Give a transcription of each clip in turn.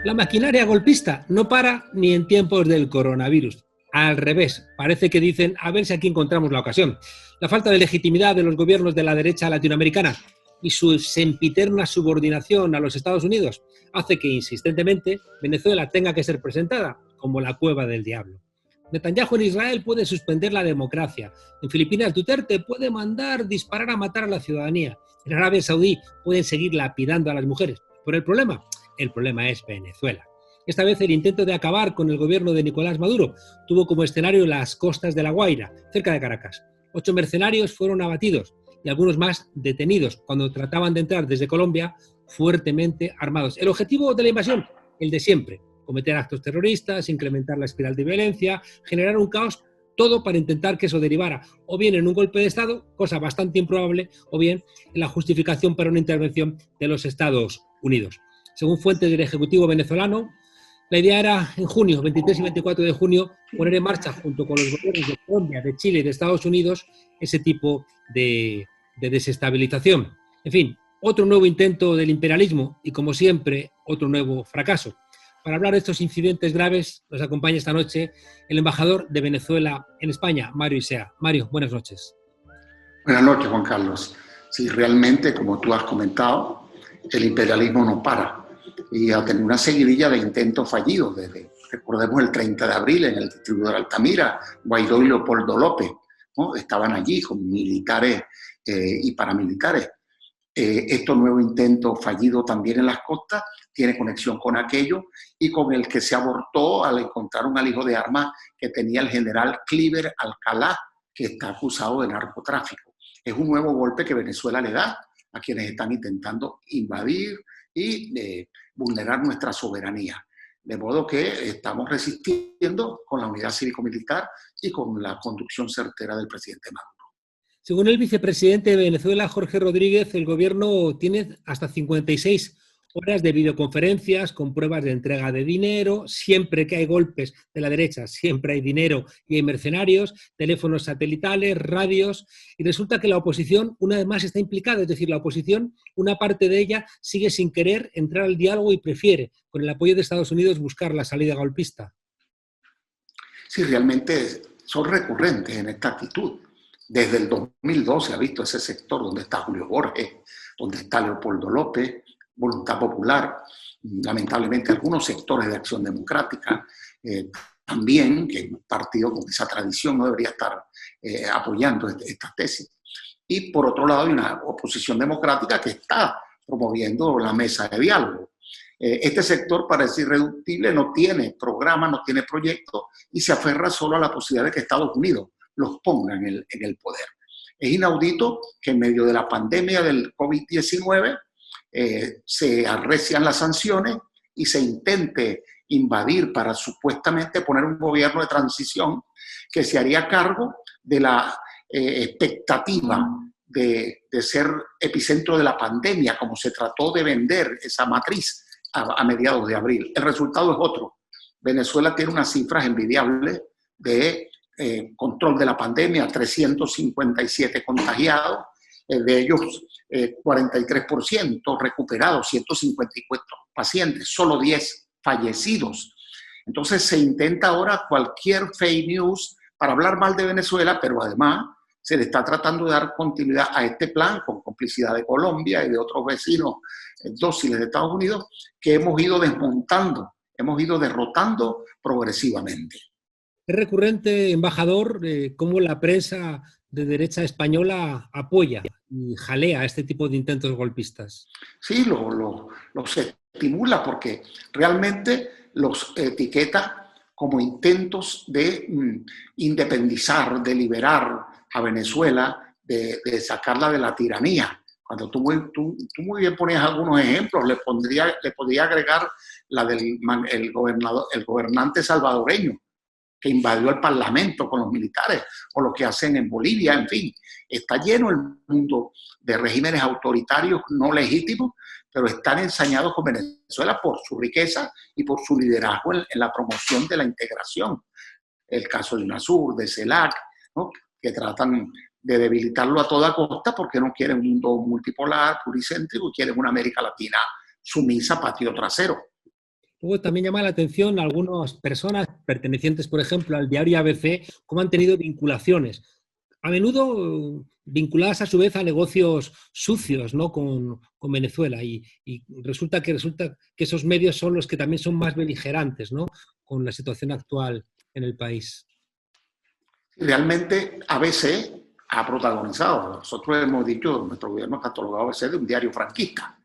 La maquinaria golpista no para ni en tiempos del coronavirus. Al revés, parece que dicen a ver si aquí encontramos la ocasión. La falta de legitimidad de los gobiernos de la derecha latinoamericana y su sempiterna subordinación a los Estados Unidos hace que insistentemente Venezuela tenga que ser presentada como la cueva del diablo. Netanyahu en Israel puede suspender la democracia. En Filipinas, Duterte puede mandar disparar a matar a la ciudadanía. En Arabia Saudí pueden seguir lapidando a las mujeres. Pero el problema es Venezuela. Esta vez el intento de acabar con el gobierno de Nicolás Maduro tuvo como escenario las costas de La Guaira, cerca de Caracas. 8 mercenarios fueron abatidos y algunos más detenidos cuando trataban de entrar desde Colombia fuertemente armados. El objetivo de la invasión, el de siempre: cometer actos terroristas, incrementar la espiral de violencia, generar un caos, todo para intentar que eso derivara o bien en un golpe de Estado, cosa bastante improbable, o bien en la justificación para una intervención de los Estados Unidos. Según fuentes del Ejecutivo venezolano, la idea era en junio, 23 y 24 de junio, poner en marcha junto con los gobiernos de Colombia, de Chile y de Estados Unidos ese tipo de desestabilización. En fin, otro nuevo intento del imperialismo y, como siempre, otro nuevo fracaso. Para hablar de estos incidentes graves, nos acompaña esta noche el embajador de Venezuela en España, Mario Isea. Mario, buenas noches. Buenas noches, Juan Carlos. Sí, realmente, como tú has comentado, el imperialismo no para y ha tenido una seguidilla de intentos fallidos desde, recordemos, el 30 de abril en el distrito de Altamira. Guaidó y Leopoldo López, ¿no?, estaban allí con militares y paramilitares. Estos nuevos intentos fallidos también en las costas tiene conexión con aquello y con el que se abortó al encontrar un alijo de armas que tenía el general Cliver Alcalá, que está acusado de narcotráfico. Es un nuevo golpe que Venezuela le da a quienes están intentando invadir y vulnerar nuestra soberanía. De modo que estamos resistiendo con la unidad cívico-militar y con la conducción certera del presidente Maduro. Según el vicepresidente de Venezuela, Jorge Rodríguez, el gobierno tiene hasta 56 horas de videoconferencias con pruebas de entrega de dinero. Siempre que hay golpes de la derecha, siempre hay dinero y hay mercenarios, teléfonos satelitales, radios. Y resulta que la oposición, una vez más, está implicada. Es decir, la oposición, una parte de ella, sigue sin querer entrar al diálogo y prefiere, con el apoyo de Estados Unidos, buscar la salida golpista. Sí, realmente son recurrentes en esta actitud. Desde el 2012 ha visto ese sector donde está Julio Borges, donde está Leopoldo López, Voluntad Popular, lamentablemente algunos sectores de Acción Democrática, también, que es un partido con esa tradición no debería estar apoyando esta tesis. Y por otro lado hay una oposición democrática que está promoviendo la mesa de diálogo. Este sector parece irreductible, no tiene programa, no tiene proyecto y se aferra solo a la posibilidad de que Estados Unidos los ponga en el poder. Es inaudito que en medio de la pandemia del COVID-19 se arrecian las sanciones y se intente invadir para supuestamente poner un gobierno de transición que se haría cargo de la expectativa de ser epicentro de la pandemia, como se trató de vender esa matriz a mediados de abril. El resultado es otro. Venezuela tiene unas cifras envidiables de control de la pandemia: 357 contagiados, de ellos 43% recuperados, 154 pacientes, solo 10 fallecidos. Entonces se intenta ahora cualquier fake news para hablar mal de Venezuela, pero además se le está tratando de dar continuidad a este plan con complicidad de Colombia y de otros vecinos dóciles de Estados Unidos que hemos ido desmontando, hemos ido derrotando progresivamente. Es recurrente, embajador, cómo la prensa de derecha española apoya y jalea este tipo de intentos golpistas. Sí, los estimula porque realmente los etiqueta como intentos de independizar, de liberar a Venezuela, de sacarla de la tiranía. Cuando tú muy bien ponías algunos ejemplos, le podría agregar la del el gobernante salvadoreño, que invadió el Parlamento con los militares, o lo que hacen en Bolivia. En fin, está lleno el mundo de regímenes autoritarios no legítimos, pero están ensañados con Venezuela por su riqueza y por su liderazgo en la promoción de la integración. El caso de UNASUR, de CELAC, ¿no?, que tratan de debilitarlo a toda costa porque no quieren un mundo multipolar, pluricéntrico, quieren una América Latina sumisa, patio trasero. Luego también llama la atención algunas personas pertenecientes, por ejemplo, al diario ABC, cómo han tenido vinculaciones, a menudo vinculadas a su vez a negocios sucios, ¿no? con Venezuela. Y resulta que esos medios son los que también son más beligerantes, ¿no? Con la situación actual en el país. Realmente ABC ha protagonizado, nosotros hemos dicho, nuestro gobierno ha catalogado ABC de un diario franquista,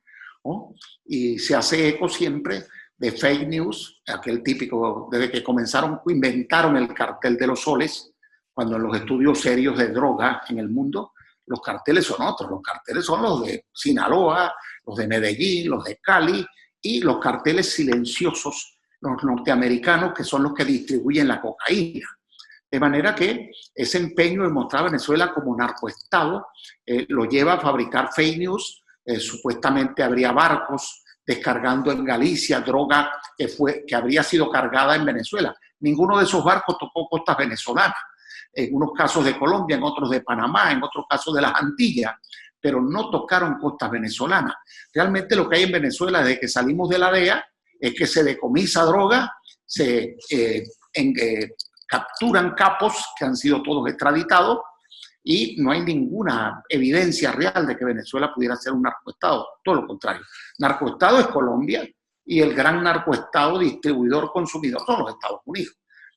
¿no? Y se hace eco siempre de fake news, aquel típico, desde que inventaron el cartel de los soles, cuando en los estudios serios de droga en el mundo, los carteles son otros, los carteles son los de Sinaloa, los de Medellín, los de Cali, y los carteles silenciosos, los norteamericanos, que son los que distribuyen la cocaína. De manera que ese empeño de mostrar a Venezuela como narcoestado lo lleva a fabricar fake news. Supuestamente habría barcos descargando en Galicia droga que habría sido cargada en Venezuela. Ninguno de esos barcos tocó costas venezolanas. En unos casos de Colombia, en otros de Panamá, en otros casos de las Antillas, pero no tocaron costas venezolanas. Realmente lo que hay en Venezuela desde que salimos de la DEA es que se decomisa droga, se capturan capos que han sido todos extraditados y no hay ninguna evidencia real de que Venezuela pudiera ser un narcoestado. Todo lo contrario. Narcoestado es Colombia y el gran narcoestado distribuidor consumidor son los Estados Unidos.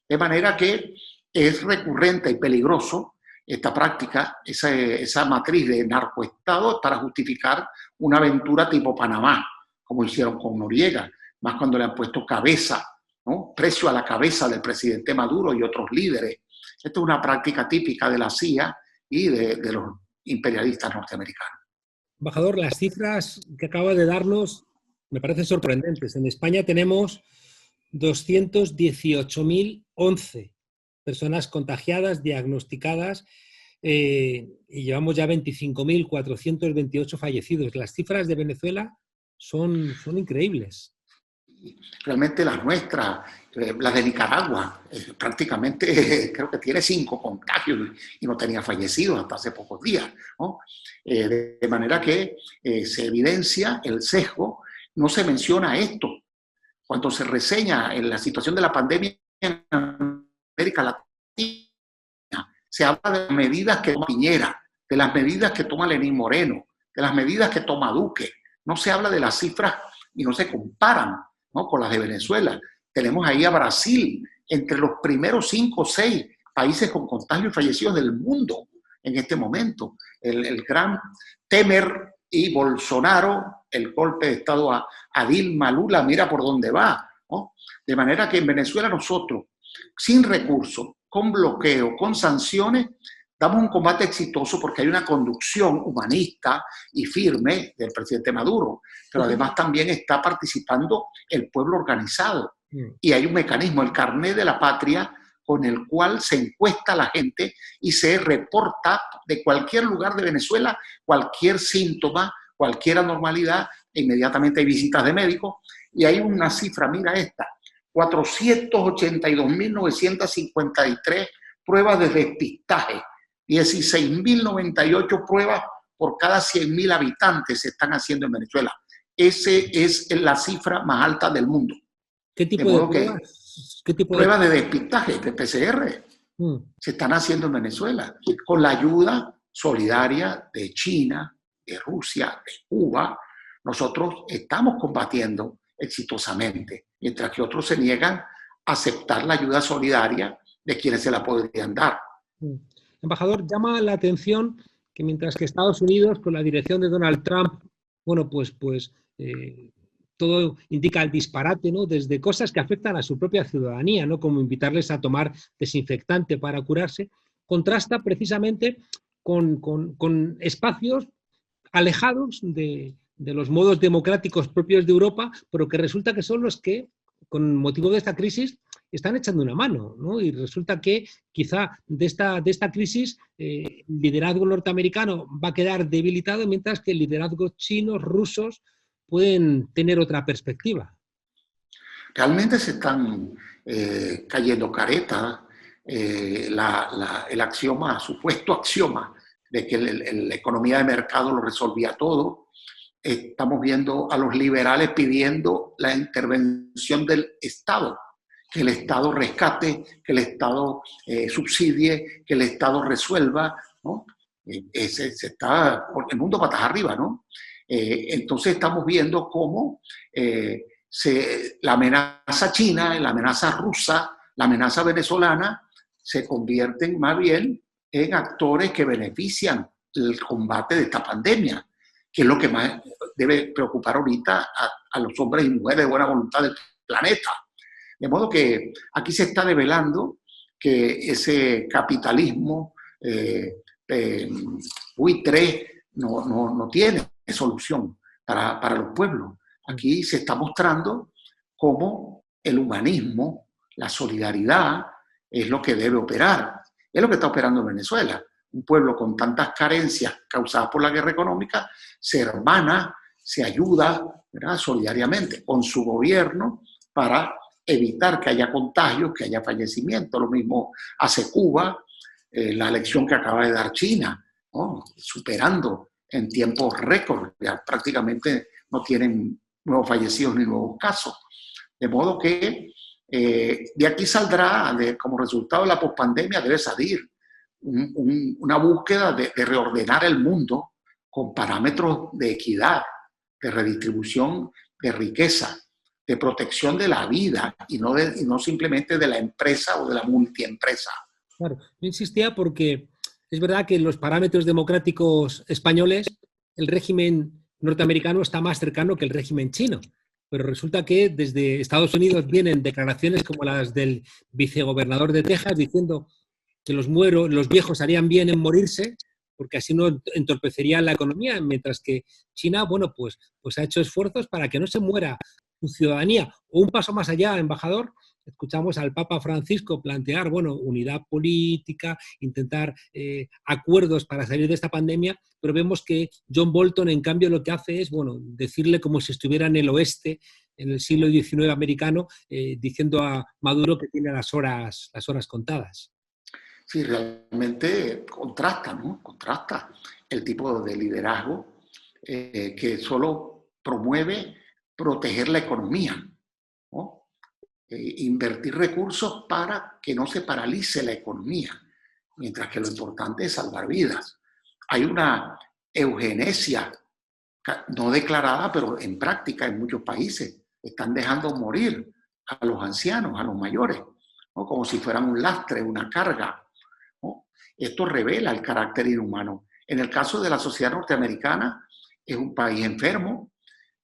De manera que es recurrente y peligroso esta práctica, esa matriz de narcoestado para justificar una aventura tipo Panamá, como hicieron con Noriega, más cuando le han puesto cabeza, ¿no? Precio a la cabeza del presidente Maduro y otros líderes. Esta es una práctica típica de la CIA y de los imperialistas norteamericanos. Embajador, las cifras que acaba de darnos me parecen sorprendentes. En España tenemos 218.011 personas contagiadas, diagnosticadas, y llevamos ya 25.428 fallecidos. Las cifras de Venezuela son increíbles. Realmente las nuestras, las de Nicaragua, prácticamente creo que tiene 5 contagios y no tenía fallecidos hasta hace pocos días, ¿no? De manera que se evidencia el sesgo, no se menciona esto. Cuando se reseña en la situación de la pandemia en América Latina, se habla de las medidas que toma Piñera, de las medidas que toma Lenín Moreno, de las medidas que toma Duque. No se habla de las cifras y no se comparan, ¿no?, con las de Venezuela. Tenemos ahí a Brasil entre los primeros 5 o 6 países con contagios y fallecidos del mundo en este momento. El gran Temer y Bolsonaro, el golpe de Estado a Dilma, Lula, mira por dónde va, ¿no? De manera que en Venezuela nosotros, sin recursos, con bloqueo, con sanciones, damos un combate exitoso porque hay una conducción humanista y firme del presidente Maduro, pero además también está participando el pueblo organizado. Y hay un mecanismo, el carnet de la patria, con el cual se encuesta a la gente y se reporta de cualquier lugar de Venezuela, cualquier síntoma, cualquier anormalidad, e inmediatamente hay visitas de médicos. Y hay una cifra, mira esta, 482.953 pruebas de despistaje, 16.098 pruebas por cada 100.000 habitantes se están haciendo en Venezuela. Esa es la cifra más alta del mundo. ¿Qué tipo de pruebas? ¿Qué tipo pruebas de despistaje, de PCR, se están haciendo en Venezuela? Con la ayuda solidaria de China, de Rusia, de Cuba. Nosotros estamos combatiendo exitosamente, mientras que otros se niegan a aceptar la ayuda solidaria de quienes se la podrían dar. Embajador, llama la atención que mientras que Estados Unidos, con la dirección de Donald Trump, bueno, todo indica el disparate, ¿no? Desde cosas que afectan a su propia ciudadanía, ¿no?, como invitarles a tomar desinfectante para curarse, contrasta precisamente con espacios alejados de los modos democráticos propios de Europa, pero que resulta que son los que, con motivo de esta crisis, están echando una mano, ¿no? Y resulta que quizá de esta crisis el liderazgo norteamericano va a quedar debilitado, mientras que el liderazgo chinos, rusos, pueden tener otra perspectiva. Realmente se están cayendo caretas. El axioma, supuesto axioma de que la economía de mercado lo resolvía todo, estamos viendo a los liberales pidiendo la intervención del Estado, que el Estado rescate, que el Estado subsidie, que el Estado resuelva, ¿no? Se está el mundo patas arriba, ¿no? Entonces estamos viendo cómo la amenaza china, la amenaza rusa, la amenaza venezolana se convierten más bien en actores que benefician el combate de esta pandemia, que es lo que más debe preocupar ahorita a los hombres y mujeres de buena voluntad del planeta. De modo que aquí se está develando que ese capitalismo buitre no tiene solución para los pueblos. Aquí se está mostrando cómo el humanismo, la solidaridad, es lo que debe operar. Es lo que está operando en Venezuela. Un pueblo con tantas carencias causadas por la guerra económica se hermana, se ayuda, ¿verdad?, solidariamente con su gobierno para evitar que haya contagios, que haya fallecimientos. Lo mismo hace Cuba, la elección que acaba de dar China, ¿no?, superando en tiempos récord, ya prácticamente no tienen nuevos fallecidos ni nuevos casos. De modo que de aquí saldrá, como resultado de la pospandemia, debe salir una búsqueda de reordenar el mundo con parámetros de equidad, de redistribución de riqueza, de protección de la vida y no simplemente de la empresa o de la multiempresa. Claro, yo insistía porque es verdad que en los parámetros democráticos españoles el régimen norteamericano está más cercano que el régimen chino. Pero resulta que desde Estados Unidos vienen declaraciones como las del vicegobernador de Texas diciendo que los viejos harían bien en morirse porque así no entorpecería la economía, mientras que China, bueno, pues ha hecho esfuerzos para que no se muera su ciudadanía. O un paso más allá, embajador, escuchamos al Papa Francisco plantear, bueno, unidad política, intentar acuerdos para salir de esta pandemia, pero vemos que John Bolton, en cambio, lo que hace es, bueno, decirle como si estuviera en el oeste, en el siglo XIX americano, diciendo a Maduro que tiene las horas contadas. Sí, realmente contrasta, ¿no? Contrasta el tipo de liderazgo que solo promueve proteger la economía, ¿no? Invertir recursos para que no se paralice la economía, mientras que lo importante es salvar vidas. Hay una eugenesia no declarada, pero en práctica en muchos países. Están dejando morir a los ancianos, a los mayores, ¿no?, como si fueran un lastre, una carga, ¿no? Esto revela el carácter inhumano. En el caso de la sociedad norteamericana, es un país enfermo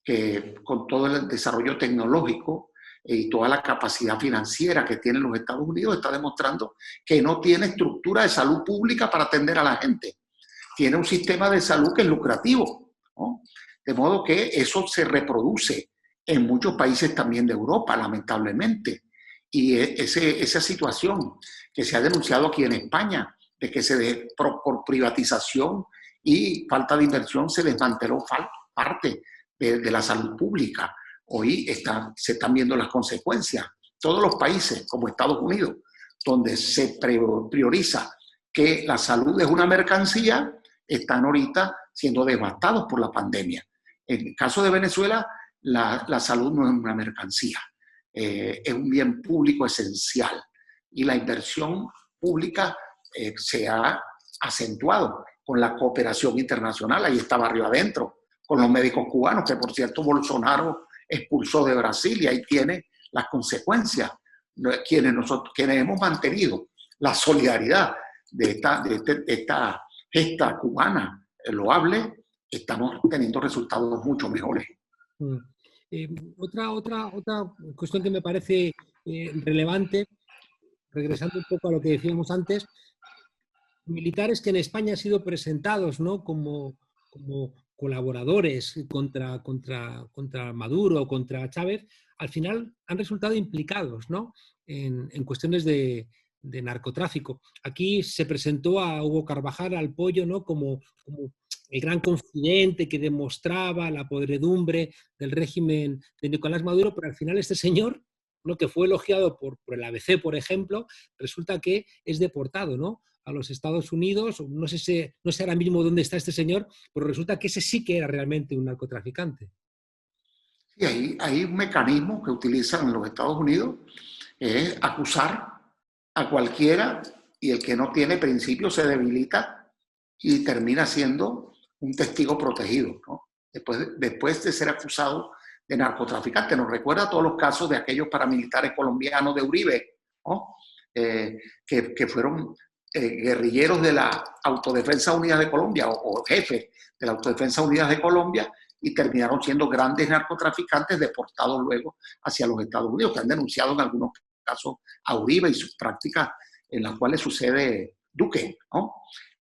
que con todo el desarrollo tecnológico y toda la capacidad financiera que tienen los Estados Unidos, está demostrando que no tiene estructura de salud pública para atender a la gente. Tiene un sistema de salud que es lucrativo, ¿no? De modo que eso se reproduce en muchos países también de Europa, lamentablemente. Y esa situación que se ha denunciado aquí en España, de que por privatización y falta de inversión se desmanteló parte de la salud pública. Hoy se están viendo las consecuencias. Todos los países, como Estados Unidos, donde se prioriza que la salud es una mercancía, están ahorita siendo devastados por la pandemia. En el caso de Venezuela, la salud no es una mercancía, es un bien público esencial. Y la inversión pública se ha acentuado con la cooperación internacional. Ahí está Barrio Adentro, con los médicos cubanos, que por cierto Bolsonaro expulsó de Brasil, y ahí tiene las consecuencias. Quienes hemos mantenido la solidaridad de esta gesta cubana loable, estamos teniendo resultados mucho mejores. Otra cuestión que me parece relevante, regresando un poco a lo que decíamos antes, militares que en España han sido presentados, ¿no?, como colaboradores contra Maduro o contra Chávez, al final han resultado implicados, ¿no?, en cuestiones de narcotráfico. Aquí se presentó a Hugo Carvajal, al Pollo, ¿no?, como el gran confidente que demostraba la podredumbre del régimen de Nicolás Maduro, pero al final este señor, ¿no?, que fue elogiado por el ABC, por ejemplo, resulta que es deportado, ¿no? a los Estados Unidos. No sé ahora mismo dónde está este señor, pero resulta que ese sí que era realmente un narcotraficante. Y hay un mecanismo que utilizan los Estados Unidos, es acusar a cualquiera, y el que no tiene principios se debilita y termina siendo un testigo protegido, ¿no? Después de ser acusado de narcotraficante. Nos recuerda a todos los casos de aquellos paramilitares colombianos de Uribe, ¿no? Que fueron guerrilleros de la Autodefensa Unida de Colombia o jefes de la Autodefensa Unida de Colombia, y terminaron siendo grandes narcotraficantes deportados luego hacia los Estados Unidos, que han denunciado en algunos casos a Uribe y sus prácticas en las cuales sucede Duque, ¿no?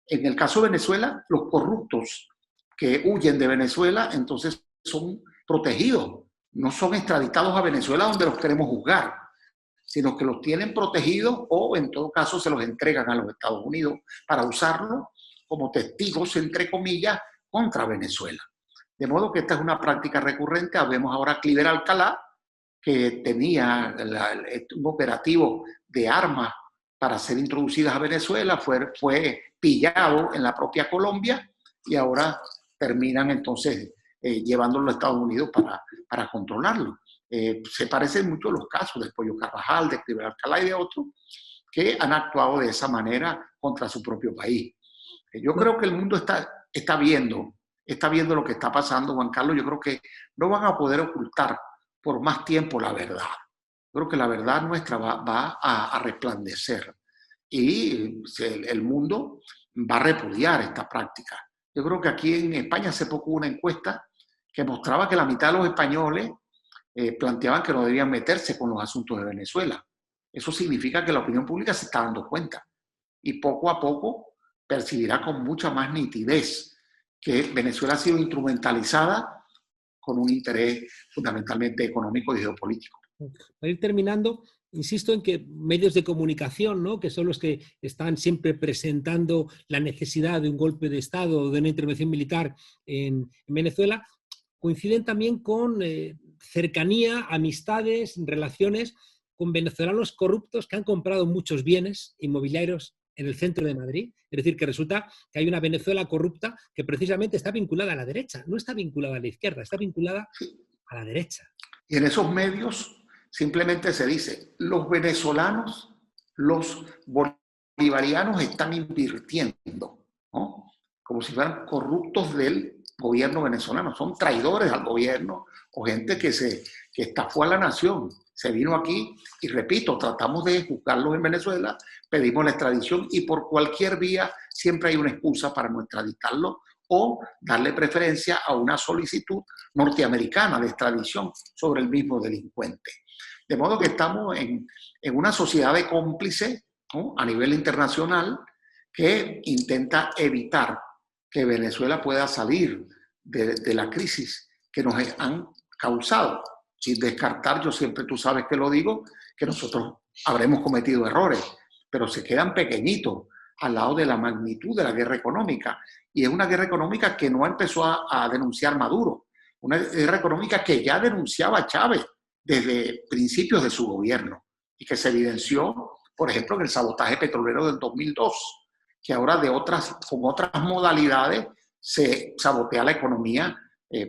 En el caso de Venezuela, los corruptos que huyen de Venezuela entonces son protegidos, no son extraditados a Venezuela donde los queremos juzgar, sino que los tienen protegidos o en todo caso se los entregan a los Estados Unidos para usarlos como testigos, entre comillas, contra Venezuela. De modo que esta es una práctica recurrente. Vemos ahora a Cliver Alcalá, que tenía un operativo de armas para ser introducidas a Venezuela, fue pillado en la propia Colombia y ahora terminan entonces llevándolo a Estados Unidos para controlarlo. Se parecen mucho los casos de Pollo Carvajal, de Cliver Alcalá y de otros que han actuado de esa manera contra su propio país. Yo creo que el mundo está viendo lo que está pasando, Juan Carlos. Yo creo que no van a poder ocultar por más tiempo la verdad. Yo creo que la verdad nuestra va a resplandecer y el mundo va a repudiar esta práctica. Yo creo que aquí en España hace poco hubo una encuesta que mostraba que la mitad de los españoles planteaban que no debían meterse con los asuntos de Venezuela. Eso significa que la opinión pública se está dando cuenta y poco a poco percibirá con mucha más nitidez que Venezuela ha sido instrumentalizada con un interés fundamentalmente económico y geopolítico. Para ir terminando, insisto en que medios de comunicación, ¿no?, que son los que están siempre presentando la necesidad de un golpe de Estado o de una intervención militar en Venezuela, coinciden también con cercanía, amistades, relaciones con venezolanos corruptos que han comprado muchos bienes inmobiliarios en el centro de Madrid. Es decir, que resulta que hay una Venezuela corrupta que precisamente está vinculada a la derecha, no está vinculada a la izquierda, está vinculada a la derecha. Y en esos medios simplemente se dice, los venezolanos, los bolivarianos están invirtiendo, ¿no? Como si fueran corruptos del gobierno venezolano, son traidores al gobierno o gente que estafó a la nación. Se vino aquí y, repito, tratamos de juzgarlos en Venezuela, pedimos la extradición y por cualquier vía siempre hay una excusa para no extraditarlos o darle preferencia a una solicitud norteamericana de extradición sobre el mismo delincuente. De modo que estamos en una sociedad de cómplices, ¿no?, a nivel internacional, que intenta evitar que Venezuela pueda salir de la crisis que nos han causado. Sin descartar, yo siempre, tú sabes que lo digo, que nosotros habremos cometido errores, pero se quedan pequeñitos al lado de la magnitud de la guerra económica. Y es una guerra económica que no empezó a denunciar Maduro, una guerra económica que ya denunciaba Chávez desde principios de su gobierno y que se evidenció, por ejemplo, en el sabotaje petrolero del 2002, que ahora con otras modalidades se sabotea la economía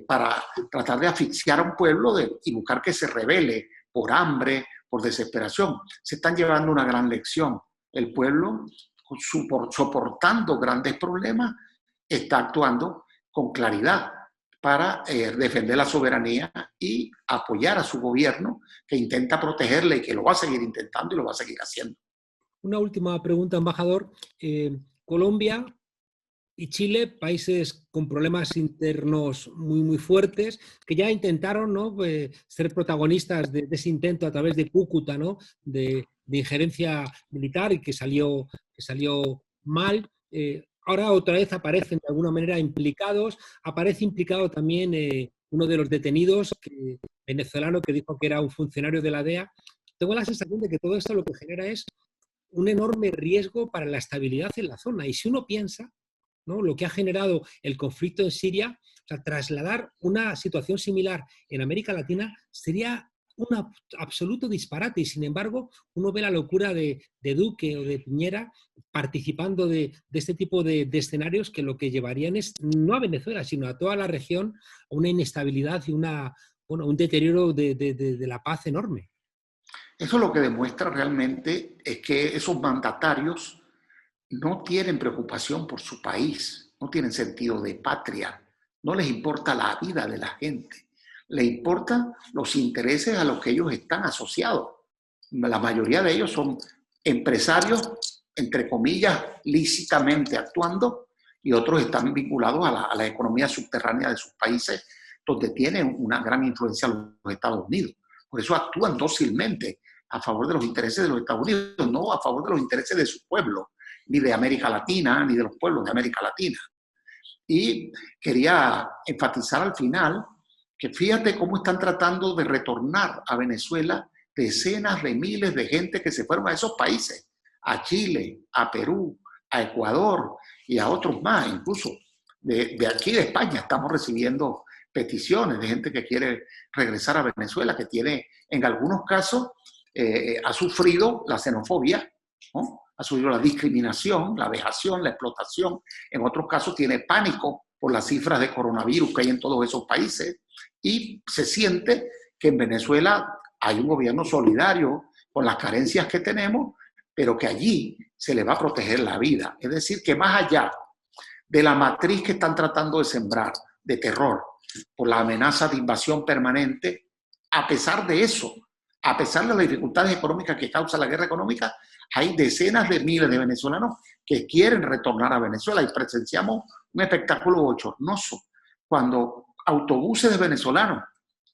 para tratar de asfixiar a un pueblo y buscar que se rebele por hambre, por desesperación. Se están llevando una gran lección. El pueblo, soportando grandes problemas, está actuando con claridad para defender la soberanía y apoyar a su gobierno, que intenta protegerle y que lo va a seguir intentando y lo va a seguir haciendo. Una última pregunta, embajador. Colombia y Chile, países con problemas internos muy, muy fuertes, que ya intentaron, ¿no?, ser protagonistas de ese intento a través de Cúcuta, ¿no?, de injerencia militar y que salió mal. Ahora otra vez aparecen de alguna manera implicados. Aparece implicado también uno de los detenidos venezolano que dijo que era un funcionario de la DEA. Tengo la sensación de que todo esto lo que genera es un enorme riesgo para la estabilidad en la zona. Y si uno piensa, ¿no?, lo que ha generado el conflicto en Siria, o sea, trasladar una situación similar en América Latina sería un absoluto disparate y sin embargo uno ve la locura de Duque o de Piñera participando de este tipo de escenarios que lo que llevarían es no a Venezuela, sino a toda la región a una inestabilidad y un deterioro de la paz enorme. Eso lo que demuestra realmente es que esos mandatarios no tienen preocupación por su país, no tienen sentido de patria, no les importa la vida de la gente, les importan los intereses a los que ellos están asociados. La mayoría de ellos son empresarios, entre comillas, lícitamente actuando, y otros están vinculados a la economía subterránea de sus países, donde tienen una gran influencia los Estados Unidos. Por eso actúan dócilmente a favor de los intereses de los Estados Unidos, no a favor de los intereses de su pueblo, ni de América Latina, ni de los pueblos de América Latina. Y quería enfatizar al final que fíjate cómo están tratando de retornar a Venezuela decenas de miles de gente que se fueron a esos países, a Chile, a Perú, a Ecuador y a otros más, incluso de aquí de España estamos recibiendo peticiones de gente que quiere regresar a Venezuela, que tiene, en algunos casos, ha sufrido la xenofobia, ¿no? Ha sufrido la discriminación, la vejación, la explotación. En otros casos tiene pánico por las cifras de coronavirus que hay en todos esos países y se siente que en Venezuela hay un gobierno solidario con las carencias que tenemos, pero que allí se le va a proteger la vida. Es decir, que más allá de la matriz que están tratando de sembrar, de terror, por la amenaza de invasión permanente, a pesar de eso, a pesar de las dificultades económicas que causa la guerra económica, hay decenas de miles de venezolanos que quieren retornar a Venezuela y presenciamos un espectáculo bochornoso cuando autobuses de venezolanos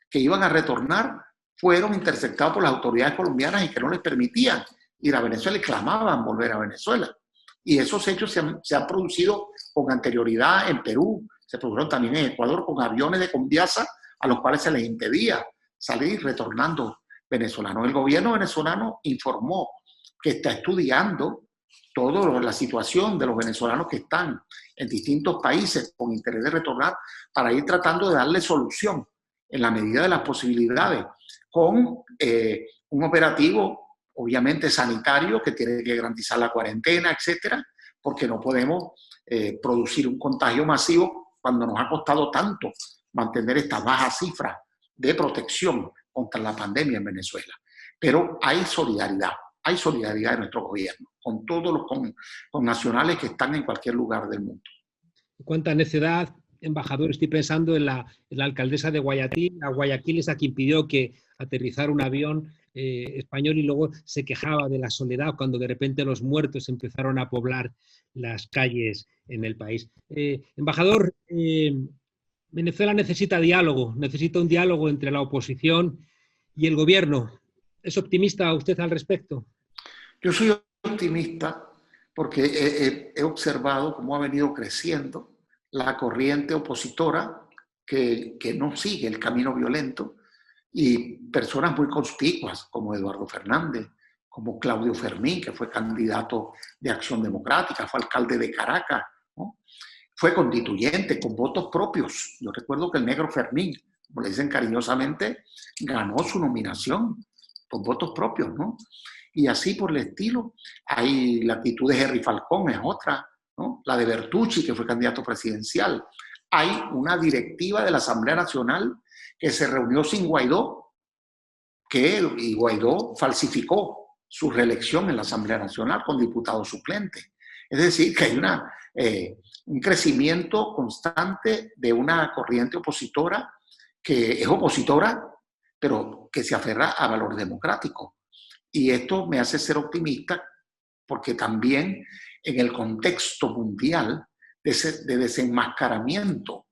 que iban a retornar fueron interceptados por las autoridades colombianas y que no les permitían ir a Venezuela y clamaban volver a Venezuela. Y esos hechos se han producido con anterioridad en Perú, se produjeron también en Ecuador con aviones de Conviasa a los cuales se les impedía salir retornando venezolanos. El gobierno venezolano informó que está estudiando toda la situación de los venezolanos que están en distintos países con interés de retornar para ir tratando de darle solución en la medida de las posibilidades con un operativo obviamente sanitario que tiene que garantizar la cuarentena, etcétera, porque no podemos producir un contagio masivo cuando nos ha costado tanto mantener estas bajas cifras de protección contra la pandemia en Venezuela. Pero hay solidaridad de nuestro gobierno con todos los connacionales que están en cualquier lugar del mundo. Cuánta necedad, embajador, estoy pensando en la alcaldesa de Guayaquil. A Guayaquil es a quien pidió que aterrizara un avión español y luego se quejaba de la soledad cuando de repente los muertos empezaron a poblar las calles en el país. Embajador, Venezuela necesita diálogo, necesita un diálogo entre la oposición y el gobierno. ¿Es optimista usted al respecto? Yo soy optimista porque he observado cómo ha venido creciendo la corriente opositora que no sigue el camino violento y personas muy conspicuas como Eduardo Fernández, como Claudio Fermín, que fue candidato de Acción Democrática, fue alcalde de Caracas, ¿no? Fue constituyente con votos propios. Yo recuerdo que el negro Fermín, como le dicen cariñosamente, ganó su nominación con votos propios, ¿no? Y así por el estilo. Hay la actitud de Henry Falcón, es otra, ¿no? La de Bertucci, que fue candidato presidencial. Hay una directiva de la Asamblea Nacional que se reunió sin Guaidó, y Guaidó falsificó su reelección en la Asamblea Nacional con diputados suplentes. Es decir, que hay un crecimiento constante de una corriente opositora que es opositora, pero que se aferra a valor democrático. Y esto me hace ser optimista porque también en el mundial de desenmascaramiento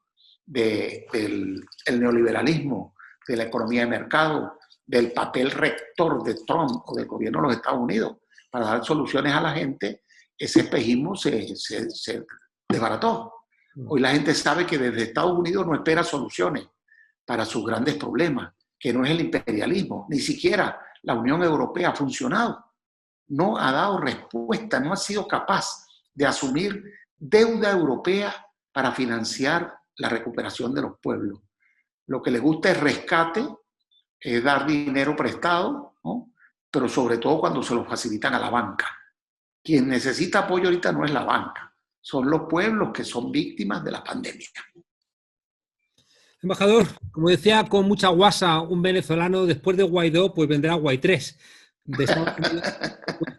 del neoliberalismo, de la economía de mercado, del papel rector de Trump o del gobierno de los Estados Unidos para dar soluciones a la gente, ese espejismo se desbarató. Hoy la gente sabe que desde Estados Unidos no espera soluciones para sus grandes problemas, que no es el imperialismo, ni siquiera la Unión Europea ha funcionado, no ha dado respuesta, no ha sido capaz de asumir deuda europea para financiar la recuperación de los pueblos. Lo que le gusta es rescate, es dar dinero prestado, ¿no? Pero sobre todo cuando se lo facilitan a la banca. Quien necesita apoyo ahorita no es la banca, son los pueblos que son víctimas de la pandemia. Embajador, como decía con mucha guasa un venezolano, después de Guaidó, pues vendrá Guay 3. De Estados Unidos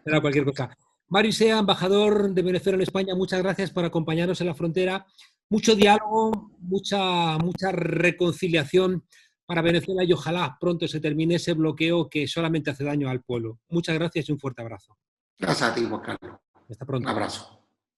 será cualquier cosa. Mario Isea, embajador de Venezuela en España, muchas gracias por acompañarnos en la frontera. Mucho diálogo, mucha reconciliación para Venezuela y ojalá pronto se termine ese bloqueo que solamente hace daño al pueblo. Muchas gracias y un fuerte abrazo. Gracias a ti, Juan Carlos. Hasta Un pronto. abrazo.